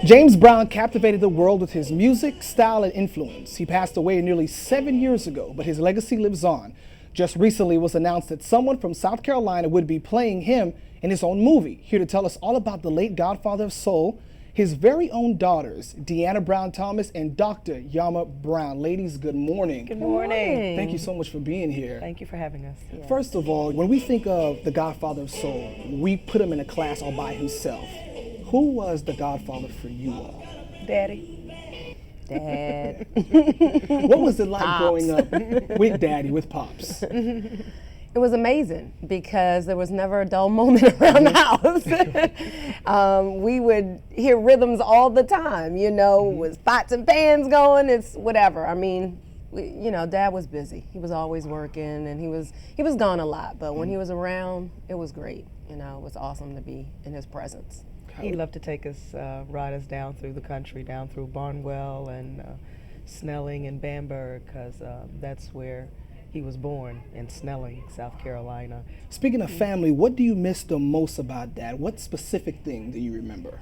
James Brown captivated the world with his music, style, and influence. He passed away nearly 7 years ago, but his legacy lives on. Just recently, it was announced that someone from South Carolina would be playing him in his own movie. Here to tell us all about the late Godfather of Soul, his very own daughters, Deanna Brown Thomas and Dr. Yamma Brown. Ladies, good morning. Good morning. Thank you so much for being here. Thank you for having us. Yeah. First of all, when we think of the Godfather of Soul, we put him in a class all by himself. Who was the Godfather for you all? Daddy. Dad. What was it like Pops. growing up with Daddy, with Pops? It was amazing because there was never a dull moment around the house. We would hear rhythms all the time, with pots and pans going, it's whatever. I mean, Dad was busy. He was always working and he was gone a lot, but when he was around, it was great. It was awesome to be in his presence. He loved to take us, ride us down through the country, down through Barnwell and Snelling and Bamberg, because that's where he was born, in Snelling, South Carolina. Speaking of family, what do you miss the most about Dad? What specific thing do you remember?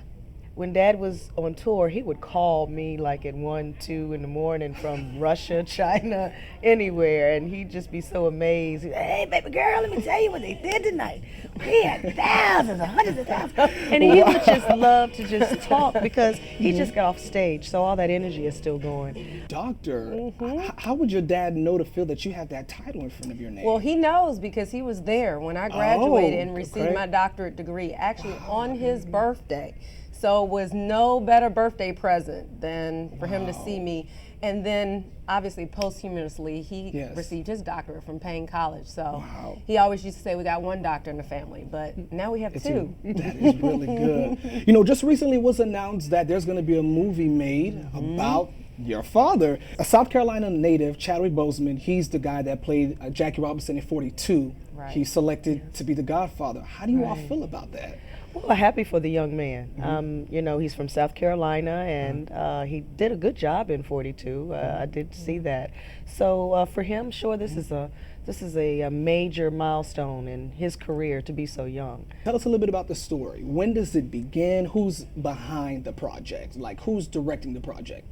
When Dad was on tour, he would call me like at 1, 2 in the morning from Russia, China, anywhere, and he'd just be so amazed. He'd, "Hey, baby girl, let me tell you what they did tonight. We had thousands, hundreds of thousands." And he would just love to just talk because he just got off stage, so all that energy is still going. Doctor, how would your dad know to feel that you have that title in front of your name? Well, he knows because he was there when I graduated and received okay. my doctorate degree, actually on his birthday. So it was no better birthday present than for him to see me. And then, obviously, posthumously, he received his doctorate from Payne College. So he always used to say, we got one doctor in the family, but now we have two. That is really good. Just recently it was announced that there's going to be a movie made about your father. A South Carolina native, Chadwick Boseman, he's the guy that played Jackie Robinson in 42. Right. He's selected to be the Godfather. How do you all feel about that? Well, happy for the young man. He's from South Carolina, and he did a good job in 42. I did see that. So for him, sure, this is a major milestone in his career to be so young. Tell us a little bit about the story. When does it begin? Who's behind the project? Like, who's directing the project?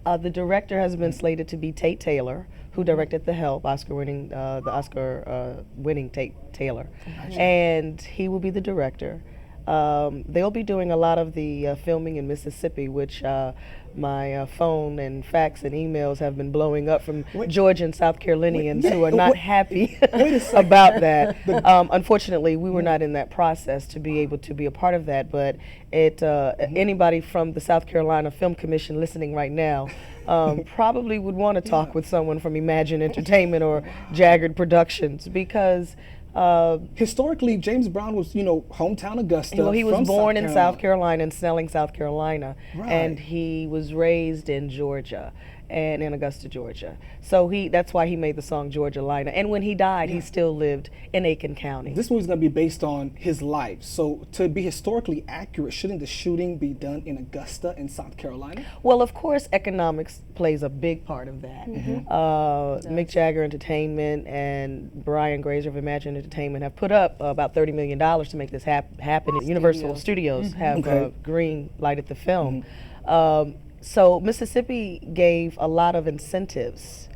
The director has been slated to be Tate Taylor, who directed The Help, the Oscar-winning Tate Taylor, and he will be the director. They'll be doing a lot of the filming in Mississippi, which my phone and fax and emails have been blowing up from Georgia and South Carolinians who are not happy about that. Unfortunately, we were not in that process to be able to be a part of that, but anybody from the South Carolina Film Commission listening right now probably would want to talk with someone from Imagine Entertainment or Jagged Productions, because historically, James Brown was, hometown Augusta. Well, he was from born in South Carolina, in Snelling, South Carolina, Right. and he was raised in Georgia and in Augusta, Georgia. So that's why he made the song Georgia Lina. And when he died, he still lived in Aiken County. This movie's going to be based on his life. So to be historically accurate, shouldn't the shooting be done in Augusta in South Carolina? Well, of course, economics plays a big part of that. Mick Jagger Entertainment and Brian Grazer of Imagine Entertainment have put up about $30 million to make this happen. Universal Studios have green lighted the film. So Mississippi gave a lot of incentives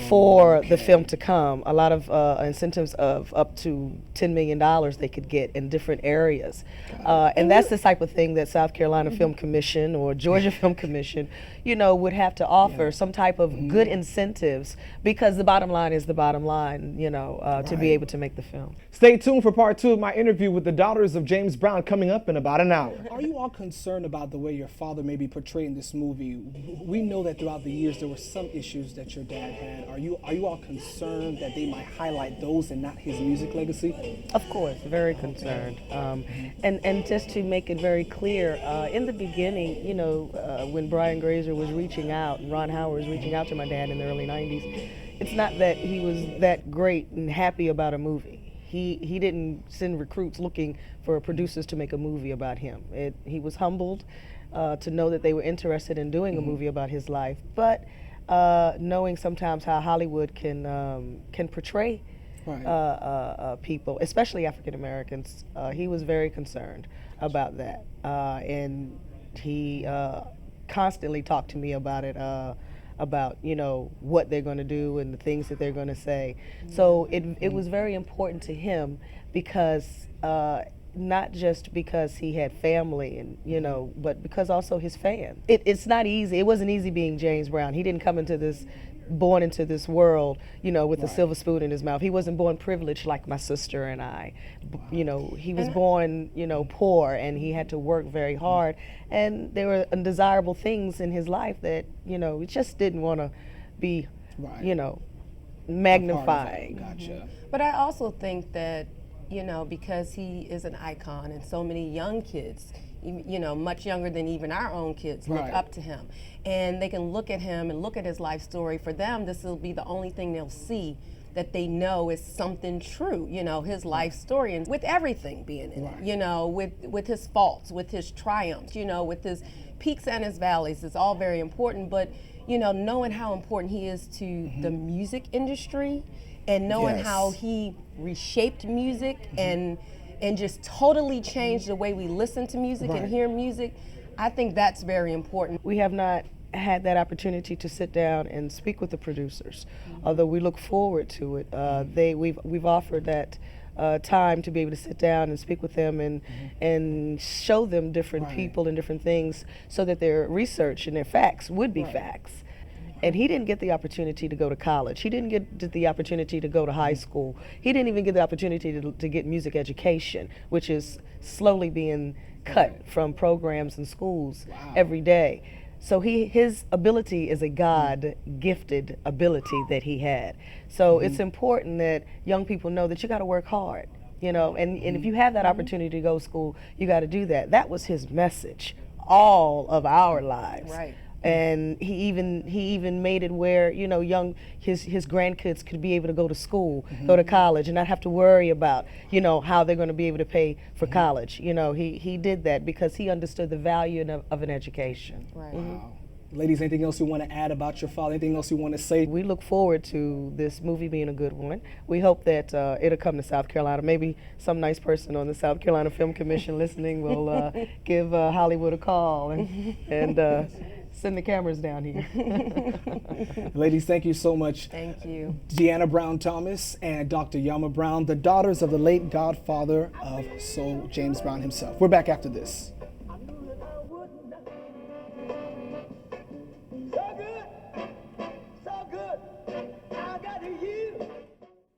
for the film to come, a lot of incentives of up to $10 million they could get in different areas. And that's the type of thing that South Carolina Film Commission or Georgia Film Commission, would have to offer some type of good incentives, because the bottom line is the bottom line, to be able to make the film. Stay tuned for part 2 of my interview with the daughters of James Brown coming up in about an hour. Are you all concerned about the way your father may be portrayed in this movie? We know that throughout the years there were some issues that your dad had. Are you all concerned that they might highlight those and not his music legacy? Of course, very concerned. And just to make it very clear, in the beginning, when Brian Grazer was reaching out and Ron Howard was reaching out to my dad in the early 90s, it's not that he was that great and happy about a movie. He didn't send recruits looking for producers to make a movie about him. He was humbled to know that they were interested in doing a movie about his life, but knowing sometimes how Hollywood can portray people, especially African Americans, he was very concerned about that. And He constantly talked to me about it, about, you know, what they're going to do and the things that they're going to say. So it was very important to him because not just because he had family and, you know, but because also his fans. It's not easy. It wasn't easy being James Brown. He didn't come born into this world, you know, with a silver spoon in his mouth. He wasn't born privileged like my sister and I. You know, he was born, you know, poor, and he had to work very hard. And there were undesirable things in his life that, you know, he just didn't want to be, you know, magnifying. Gotcha. But I also think that, you know, because he is an icon and so many young kids, you know, much younger than even our own kids, look up to him. And they can look at him and look at his life story. For them, this will be the only thing they'll see that they know is something true, you know, his life story, and with everything being in it, you know, with his faults, with his triumphs, you know, with his peaks and his valleys. It's all very important, but, you know, knowing how important he is to the music industry and knowing how he reshaped music and just totally changed the way we listen to music and hear music, I think that's very important. We have not had that opportunity to sit down and speak with the producers, although we look forward to it. We've offered that time to be able to sit down and speak with them and show them different people and different things so that their research and their facts would be facts. And he didn't get the opportunity to go to college. He didn't get the opportunity to go to high school. He didn't even get the opportunity to get music education, which is slowly being cut from programs and schools every day. So his ability is a God-gifted ability that he had. So it's important that young people know that you got to work hard, you know, and if you have that opportunity to go to school, you got to do that. That was his message all of our lives. Right. And he even made it where, you know, his grandkids could be able to go to school, go to college, and not have to worry about, you know, how they're going to be able to pay for college. You know, he did that because he understood the value of an education. Right. Wow. Ladies, anything else you want to add about your father? Anything else you want to say? We look forward to this movie being a good one. We hope that it'll come to South Carolina. Maybe some nice person on the South Carolina Film Commission listening will give Hollywood a call and send the cameras down here. Ladies, thank you so much. Thank you. Deanna Brown Thomas and Dr. Yamma Brown, the daughters of the late Godfather of Soul, James Brown himself. We're back after this.